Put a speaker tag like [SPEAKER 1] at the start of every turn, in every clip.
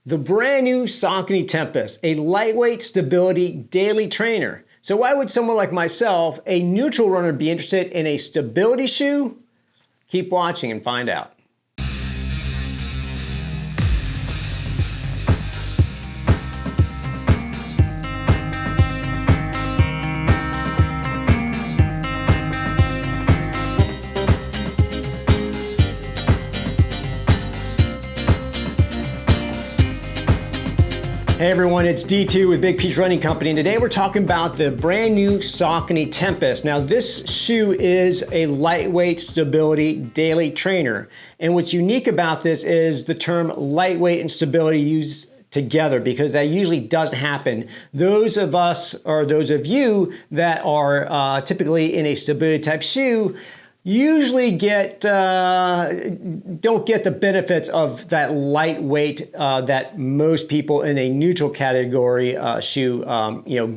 [SPEAKER 1] The brand new Saucony Tempus, a lightweight stability daily trainer. So why would someone like myself, a neutral runner, be interested in a stability shoe? Keep watching and find out. Hey everyone, it's D2 with Big Peach Running Company, and today we're talking about the brand new Saucony Tempus. Now this shoe is a lightweight stability daily trainer, and what's unique about this is the term lightweight and stability used together, because that usually doesn't happen. Those of us, or those of you that are typically in a stability type shoe, usually don't get the benefits of that lightweight that most people in a neutral category shoe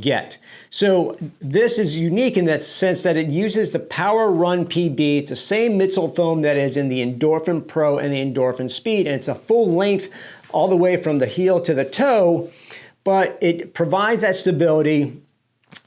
[SPEAKER 1] get. So this is unique in that sense that it uses the Power Run PB. It's the same midsole foam that is in the Endorphin Pro and the Endorphin Speed, and it's a full length all the way from the heel to the toe, but it provides that stability.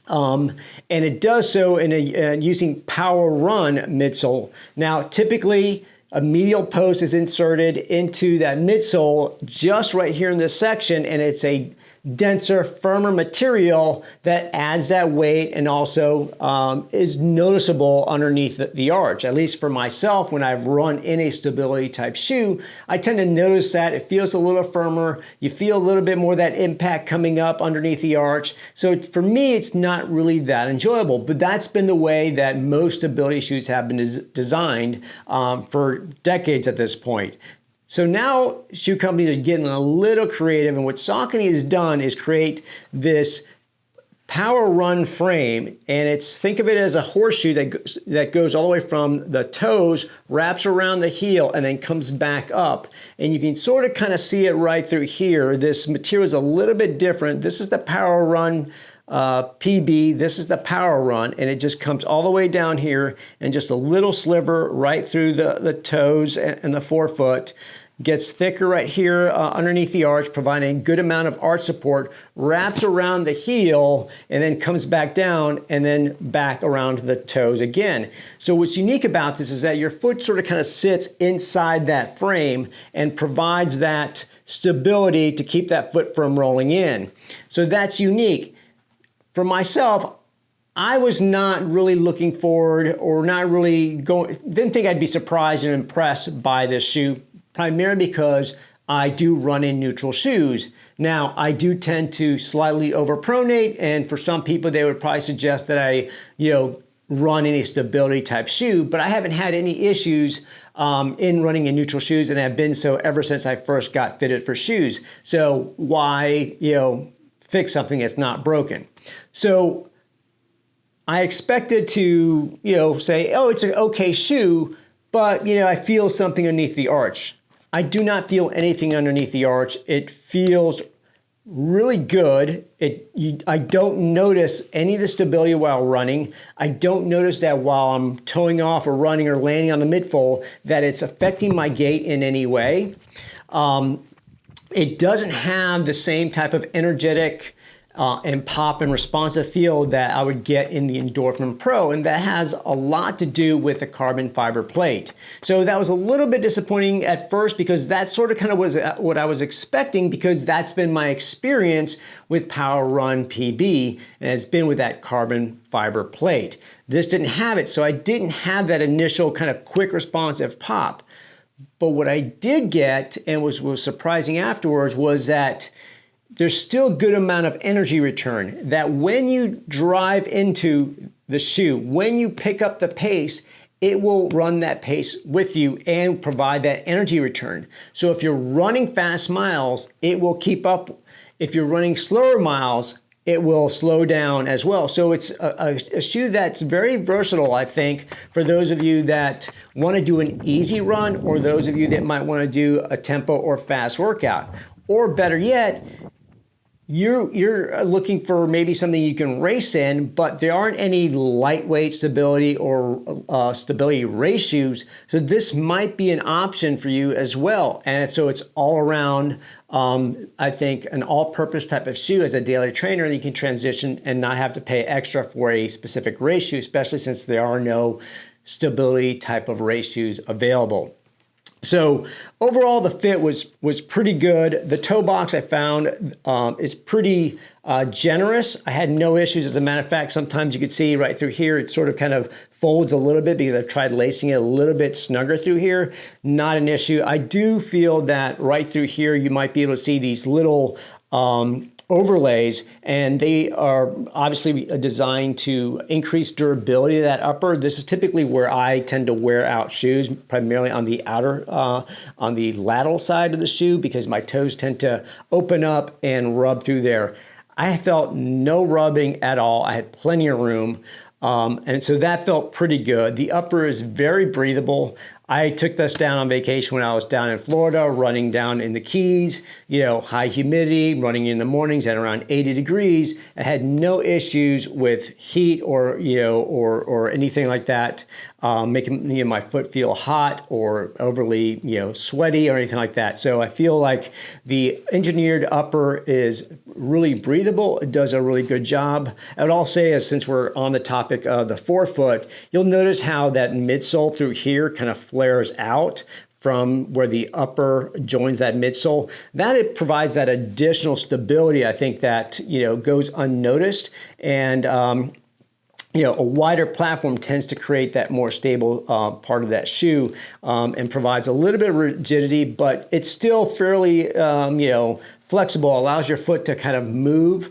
[SPEAKER 1] And it does so in using Power Run midsole. Now, typically, a medial post is inserted into that midsole just right here in this section, and it's a denser, firmer material that adds that weight and also is noticeable underneath the arch. At least for myself, when I've run in a stability type shoe, I tend to notice that it feels a little firmer. You feel a little bit more of that impact coming up underneath the arch. So for me, it's not really that enjoyable, but that's been the way that most stability shoes have been designed for decades at this point. So now shoe companies are getting a little creative, and what Saucony has done is create this Power Run frame, and think of it as a horseshoe that goes all the way from the toes, wraps around the heel, and then comes back up. And you can sort of kind of see it right through here. This material is a little bit different. This is the Power Run PB, this is the Power Run, and it just comes all the way down here, and just a little sliver right through the toes and the forefoot. Gets thicker right here underneath the arch, providing a good amount of arch support, wraps around the heel, and then comes back down and then back around the toes again. So what's unique about this is that your foot sort of kind of sits inside that frame and provides that stability to keep that foot from rolling in. So that's unique. For myself, I was not really looking forward, or didn't think I'd be surprised and impressed by this shoe, primarily because I do run in neutral shoes. Now, I do tend to slightly overpronate, and for some people, they would probably suggest that I, run in a stability type shoe, but I haven't had any issues in running in neutral shoes, and have been so ever since I first got fitted for shoes. So why, fix something that's not broken? So I expected to, say, oh, it's an okay shoe, but, I feel something underneath the arch. I do not feel anything underneath the arch. It feels really good. I don't notice any of the stability while running. I don't notice that while I'm toeing off or running or landing on the midsole that it's affecting my gait in any way. It doesn't have the same type of energetic and pop and responsive feel that I would get in the Endorphin Pro, and that has a lot to do with the carbon fiber plate. So that was a little bit disappointing at first, because that sort of kind of was what I was expecting, because that's been my experience with Power Run PB, and it's been with that carbon fiber plate. This didn't have it, so I didn't have that initial kind of quick responsive pop. But what I did get, and was surprising afterwards, was that there's still a good amount of energy return, that when you drive into the shoe, when you pick up the pace, it will run that pace with you and provide that energy return. So if you're running fast miles, it will keep up. If you're running slower miles, it will slow down as well. So it's a shoe that's very versatile, I think, for those of you that want to do an easy run, or those of you that might want to do a tempo or fast workout. Or better yet, you're looking for maybe something you can race in, but there aren't any lightweight stability or stability race shoes. So this might be an option for you as well. And so it's all around, I think, an all-purpose type of shoe as a daily trainer that you can transition and not have to pay extra for a specific race shoe, especially since there are no stability type of race shoes available. So overall, the fit was pretty good. The toe box I found is pretty generous. I had no issues. As a matter of fact, sometimes you could see right through here, it sort of kind of folds a little bit because I've tried lacing it a little bit snugger through here. Not an issue. I do feel that right through here, you might be able to see these little overlays, and they are obviously designed to increase durability of that upper. This is typically where I tend to wear out shoes, primarily on the outer, on the lateral side of the shoe, because my toes tend to open up and rub through there. I felt no rubbing at all. I had plenty of room. And so that felt pretty good. The upper is very breathable. I took this down on vacation when I was down in Florida, running down in the Keys, high humidity, running in the mornings at around 80 degrees. I had no issues with heat or anything like that, making my foot feel hot or overly sweaty or anything like that. So I feel like the engineered upper is really breathable. It does a really good job. I would also say, since we're on the topic of the forefoot, you'll notice how that midsole through here kind of flares out from where the upper joins that midsole. That it provides that additional stability, I think, that goes unnoticed. And a wider platform tends to create that more stable part of that shoe and provides a little bit of rigidity, but it's still fairly flexible, allows your foot to kind of move.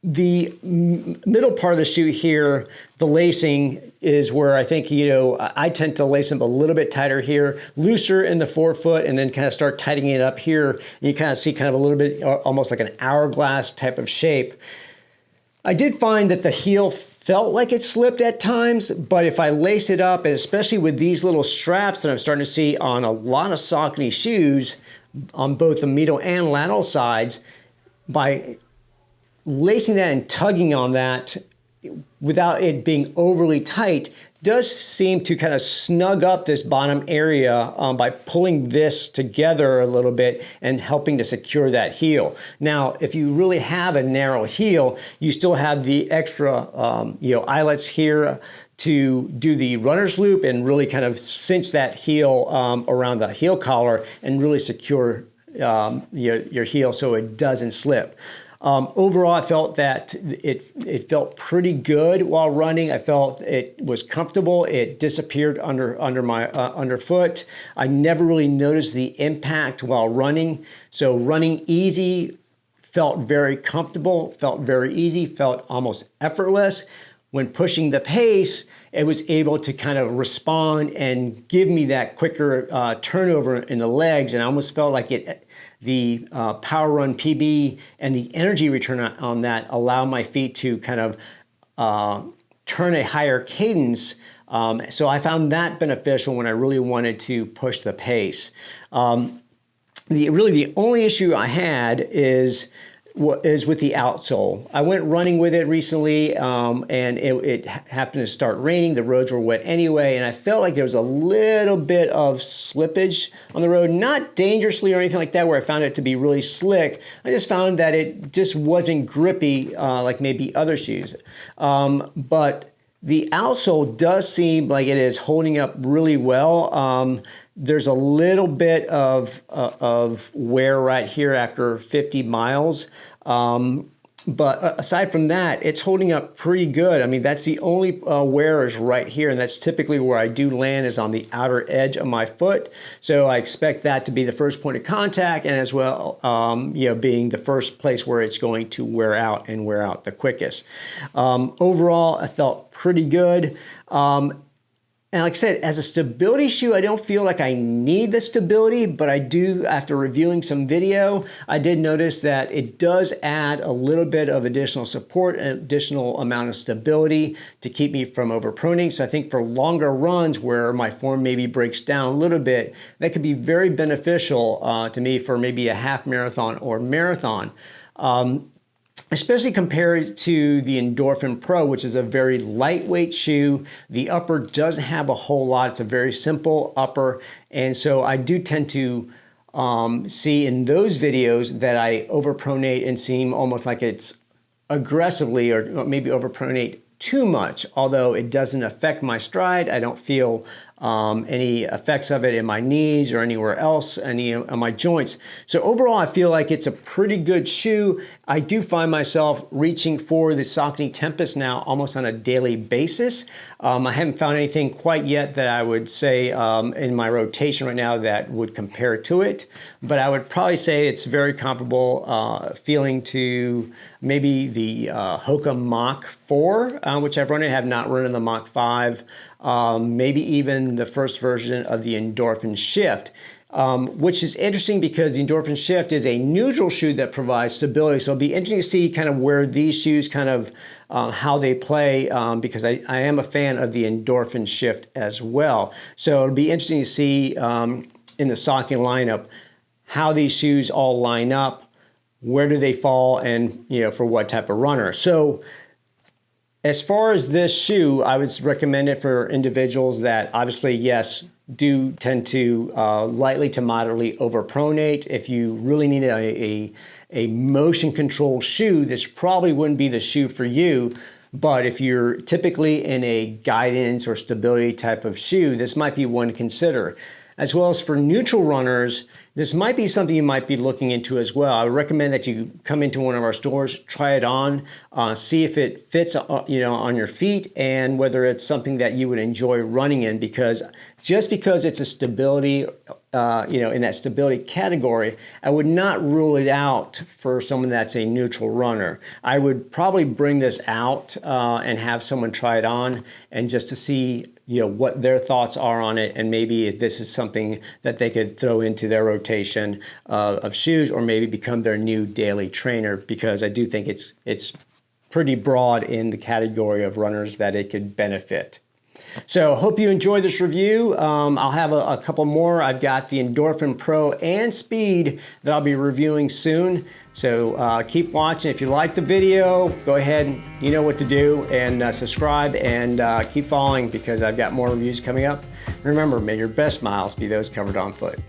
[SPEAKER 1] The middle part of the shoe here, the lacing is where I think, I tend to lace them a little bit tighter here, looser in the forefoot, and then kind of start tightening it up here. And you kind of see kind of a little bit almost like an hourglass type of shape. I did find that the heel felt like it slipped at times, but if I lace it up, and especially with these little straps that I'm starting to see on a lot of Saucony shoes on both the medial and lateral sides, by lacing that and tugging on that without it being overly tight does seem to kind of snug up this bottom area by pulling this together a little bit and helping to secure that heel. Now, if you really have a narrow heel, you still have the extra eyelets here to do the runner's loop and really kind of cinch that heel around the heel collar and really secure your heel so it doesn't slip. Overall, I felt that it felt pretty good while running. I felt it was comfortable. It disappeared under my underfoot. I never really noticed the impact while running. So running easy, felt very comfortable, felt very easy, felt almost effortless. When pushing the pace, it was able to kind of respond and give me that quicker turnover in the legs, and I almost felt like the Power Run PB and the energy return on that allow my feet to kind of turn a higher cadence. So I found that beneficial when I really wanted to push the pace. Really the only issue I had is with the outsole. I went running with it recently and it happened to start raining. The roads were wet anyway, and I felt like there was a little bit of slippage on the road, not dangerously or anything like that where I found it to be really slick. I just found that it just wasn't grippy like maybe other shoes. But the outsole does seem like it is holding up really well. There's a little bit of wear right here after 50 miles. But aside from that, it's holding up pretty good. I mean, that's the only wear is right here, and that's typically where I do land is on the outer edge of my foot. So I expect that to be the first point of contact, and as well, being the first place where it's going to wear out the quickest. Overall, I felt pretty good. And like I said, as a stability shoe, I don't feel like I need the stability, but I do, after reviewing some video, I did notice that it does add a little bit of additional support, an additional amount of stability to keep me from overpronating. So I think for longer runs where my form maybe breaks down a little bit, that could be very beneficial to me for maybe a half marathon or marathon. Especially compared to the Endorphin Pro, which is a very lightweight shoe. The upper doesn't have a whole lot. It's a very simple upper. And so I do tend to see in those videos that I overpronate and seem almost like it's aggressively or maybe overpronate too much, although it doesn't affect my stride. I don't feel any effects of it in my knees or anywhere else, any of my joints. So overall, I feel like it's a pretty good shoe. I do find myself reaching for the Saucony Tempus now almost on a daily basis. I haven't found anything quite yet that I would say in my rotation right now that would compare to it, but I would probably say it's very comparable feeling to maybe the Hoka Mach 4, which I've run and have not run in the Mach 5. Maybe even the first version of the Endorphin Shift, which is interesting because the Endorphin Shift is a neutral shoe that provides stability. So it'll be interesting to see kind of where these shoes kind of how they play because I am a fan of the Endorphin Shift as well. So it'll be interesting to see in the Saucony lineup how these shoes all line up, where do they fall, and for what type of runner. So as far as this shoe, I would recommend it for individuals that obviously, yes, do tend to lightly to moderately overpronate. If you really need a motion control shoe, this probably wouldn't be the shoe for you. But if you're typically in a guidance or stability type of shoe, this might be one to consider. As well as for neutral runners, this might be something you might be looking into as well. I would recommend that you come into one of our stores, try it on, see if it fits on your feet and whether it's something that you would enjoy running in, because just because it's a stability, in that stability category, I would not rule it out for someone that's a neutral runner. I would probably bring this out and have someone try it on and just to see what their thoughts are on it, and maybe if this is something that they could throw into their rotation of shoes, or maybe become their new daily trainer, because I do think it's pretty broad in the category of runners that it could benefit. So hope you enjoyed this review. I'll have a couple more. I've got the Endorphin Pro and Speed that I'll be reviewing soon. So keep watching. If you like the video, go ahead, you know what to do, and subscribe and keep following because I've got more reviews coming up. And remember, may your best miles be those covered on foot.